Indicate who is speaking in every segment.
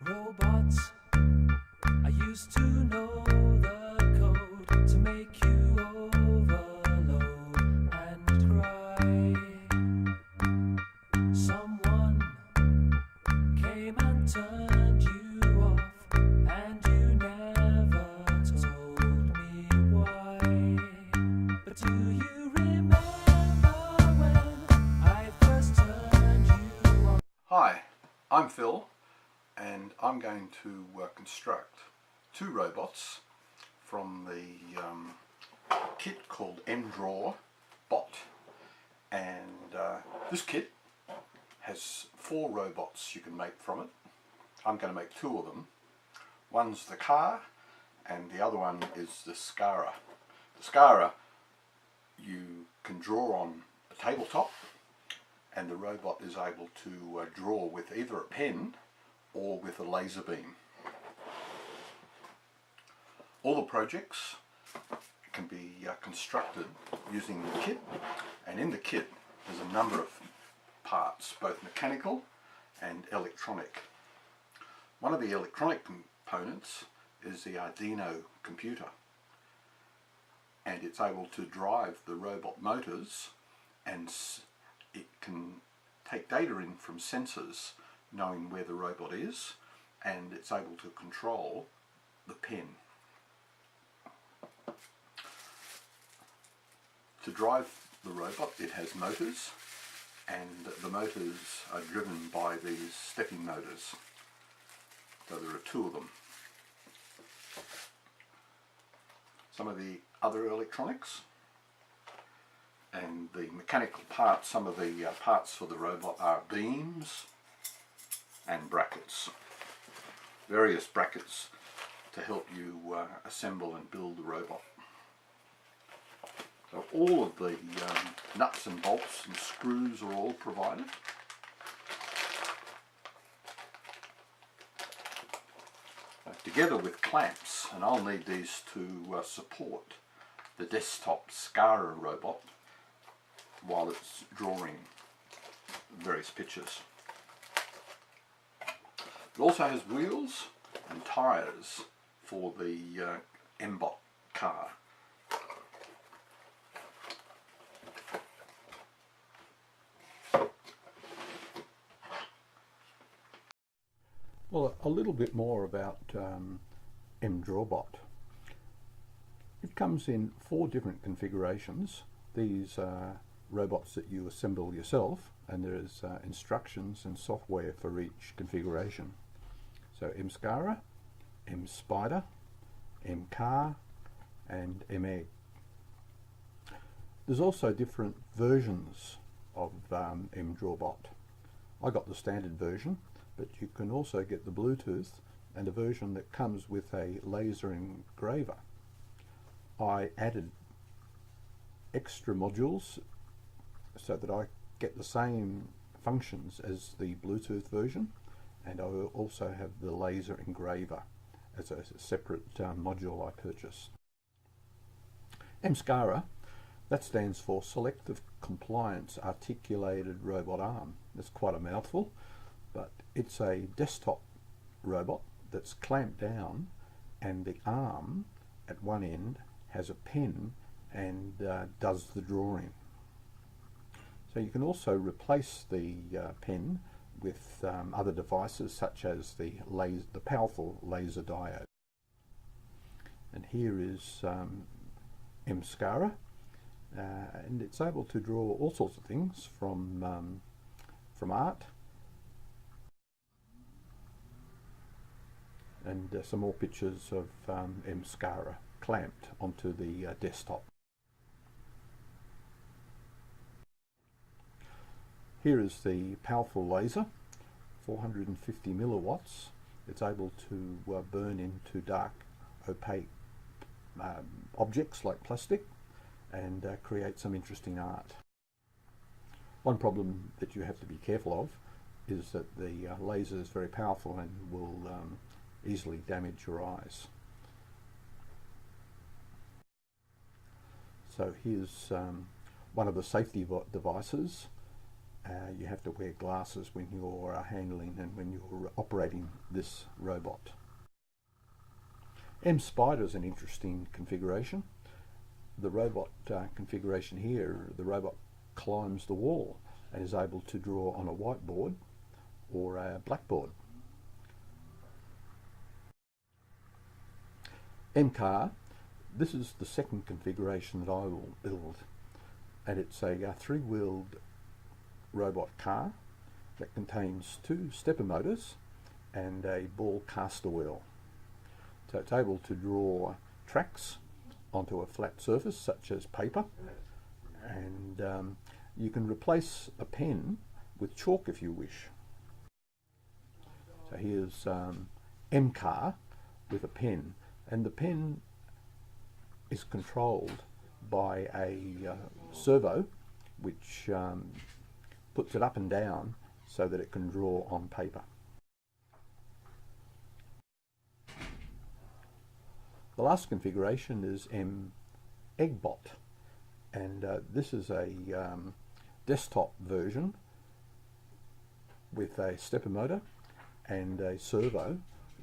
Speaker 1: Robots, I used to know the code to make you overload and cry. Someone came and turned you off, and you never told me why. But do you remember when I first turned you on?
Speaker 2: Hi, I'm Phil, and I'm going to construct two robots from the kit called mDrawBot, and this kit has 4 robots you can make from it. I'm going to make 2 of them. One's the car and the other one is the mScara. The mScara you can draw on a tabletop, and the robot is able to draw with either a pen or with a laser beam. All the projects can be constructed using the kit, and in the kit there's a number of parts, both mechanical and electronic. One of the electronic components is the Arduino computer, and it's able to drive the robot motors, and it can take data in from sensors knowing where the robot is, and it's able to control the pen. To drive the robot, it has motors, and the motors are driven by these stepping motors. So there are 2 of them. Some of the other electronics and the mechanical parts, some of the parts for the robot are beams and brackets. Various brackets to help you assemble and build the robot. So all of the nuts and bolts and screws are all provided. Together with clamps, and I'll need these to support the desktop mScara robot while it's drawing various pictures. It also has wheels and tyres for the mBot car. Well, a little bit more about mDrawBot. It comes in 4 different configurations. These are robots that you assemble yourself, and there's instructions and software for each configuration. So mScara, mSpider, mCar and mEgg. There's also different versions of mDrawBot. I got the standard version, but you can also get the Bluetooth and a version that comes with a laser engraver. I added extra modules so that I get the same functions as the Bluetooth version, and I will also have the laser engraver as a separate module I purchased. mScara, that stands for Selective Compliance Articulated Robot Arm. That's quite a mouthful, but it's a desktop robot that's clamped down, and the arm at one end has a pen and does the drawing. So you can also replace the pen with other devices such as the powerful laser diode. And here is mScara, and it's able to draw all sorts of things from art, and some more pictures of mScara clamped onto the desktop. Here is the powerful laser, 450 milliwatts. It's able to burn into dark, opaque objects like plastic and create some interesting art. One problem that you have to be careful of is that the laser is very powerful and will easily damage your eyes. So here's one of the safety devices you have to wear glasses when you're handling and when you're operating this robot. mSpider is an interesting configuration. The robot configuration here, the robot climbs the wall and is able to draw on a whiteboard or a blackboard. mCar, this is the second configuration that I will build, and it's a three-wheeled robot car that contains 2 stepper motors and a ball caster wheel. So it's able to draw tracks onto a flat surface such as paper, and you can replace a pen with chalk if you wish. So here's mCar with a pen, and the pen is controlled by a servo which puts it up and down so that it can draw on paper. The last configuration is mEggbot, and this is a desktop version with a stepper motor and a servo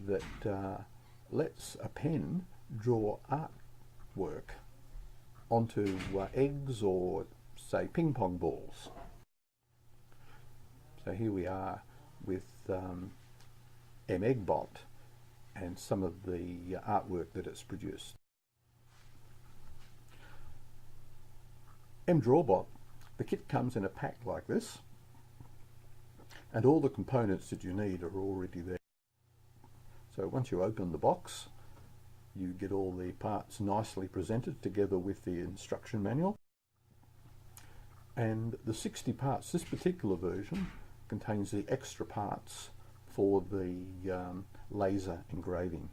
Speaker 2: that lets a pen draw artwork onto eggs or, say, ping pong balls. So here we are with mEggbot and some of the artwork that it's produced. mDrawBot, the kit comes in a pack like this, and all the components that you need are already there. So once you open the box, you get all the parts nicely presented together with the instruction manual. And the 60 parts, this particular version contains the extra parts for the laser engraving.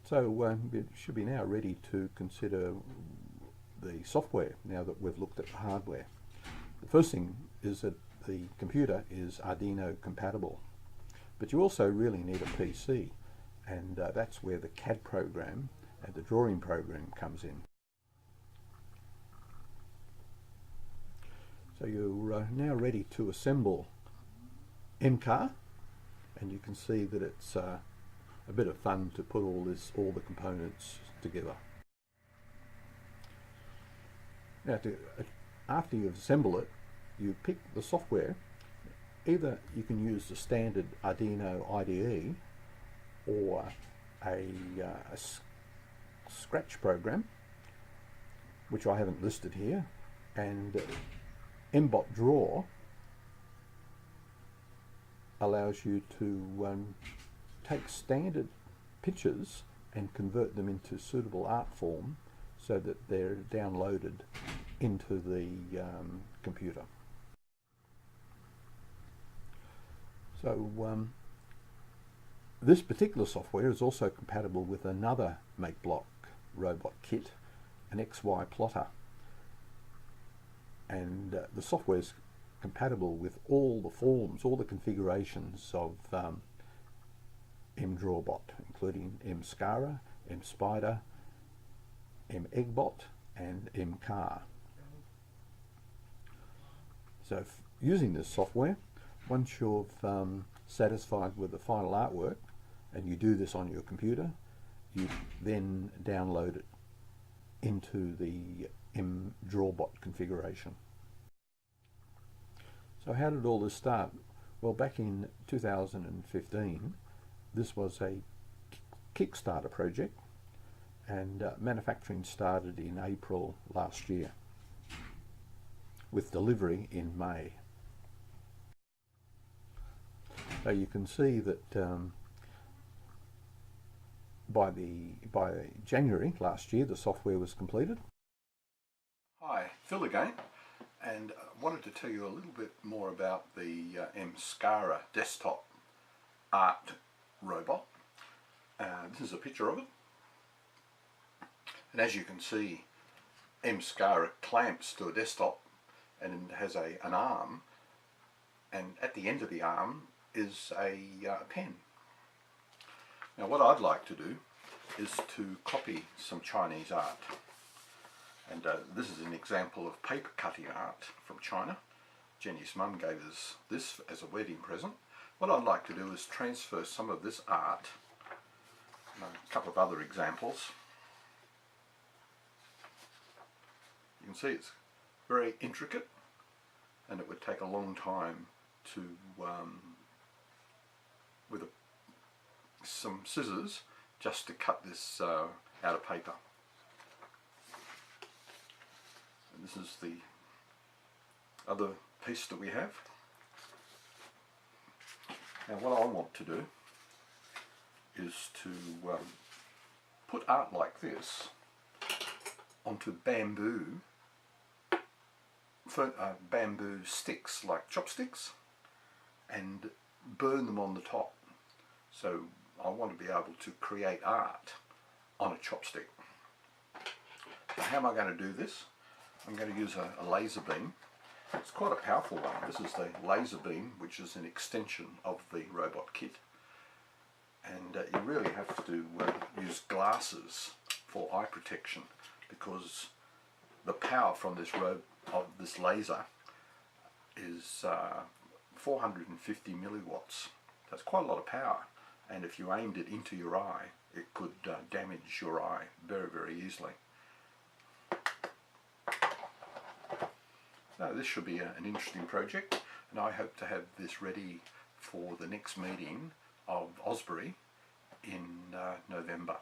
Speaker 2: So it should be now ready to consider the software now that we've looked at the hardware. The first thing is that the computer is Arduino compatible, but you also really need a PC, and that's where the CAD program and the drawing program comes in. So you're now ready to assemble mCar, and you can see that it's a bit of fun to put all the components together. Now, after you've assembled it, you pick the software. Either you can use the standard Arduino IDE or a Scratch program, which I haven't listed here, and mBot allows you to take standard pictures and convert them into suitable art form so that they're downloaded into the computer. So this particular software is also compatible with another MakeBlock robot kit, an XY plotter, and the software is compatible with all the forms, all the configurations of mDrawBot, including mScara, mSpider, mEggbot, and mCar. So using this software, once you've satisfied with the final artwork, and you do this on your computer, you then download it into the mDrawBot configuration. So how did all this start? Well, back in 2015, this was a Kickstarter project, and manufacturing started in April last year, with delivery in May. So you can see that by January last year, the software was completed. Hi, Phil again, and I wanted to tell you a little bit more about the mScara desktop art robot. This is a picture of it, and as you can see, mScara clamps to a desktop and has an arm, and at the end of the arm is a pen. Now what I'd like to do is to copy some Chinese art. And this is an example of paper cutting art from China. Jenny's mum gave us this as a wedding present. What I'd like to do is transfer some of this art, a couple of other examples. You can see it's very intricate, and it would take a long time to, with some scissors, just to cut this out of paper. And this is the other piece that we have. Now what I want to do is to put art like this onto bamboo sticks, like chopsticks, and burn them on the top. So I want to be able to create art on a chopstick. So how am I going to do this? I'm going to use a laser beam. It's quite a powerful one. This is the laser beam, which is an extension of the robot kit. And you really have to use glasses for eye protection, because the power from this laser is 450 milliwatts. That's quite a lot of power, and if you aimed it into your eye, it could damage your eye very, very easily. So this should be an interesting project, and I hope to have this ready for the next meeting of Osbury in November.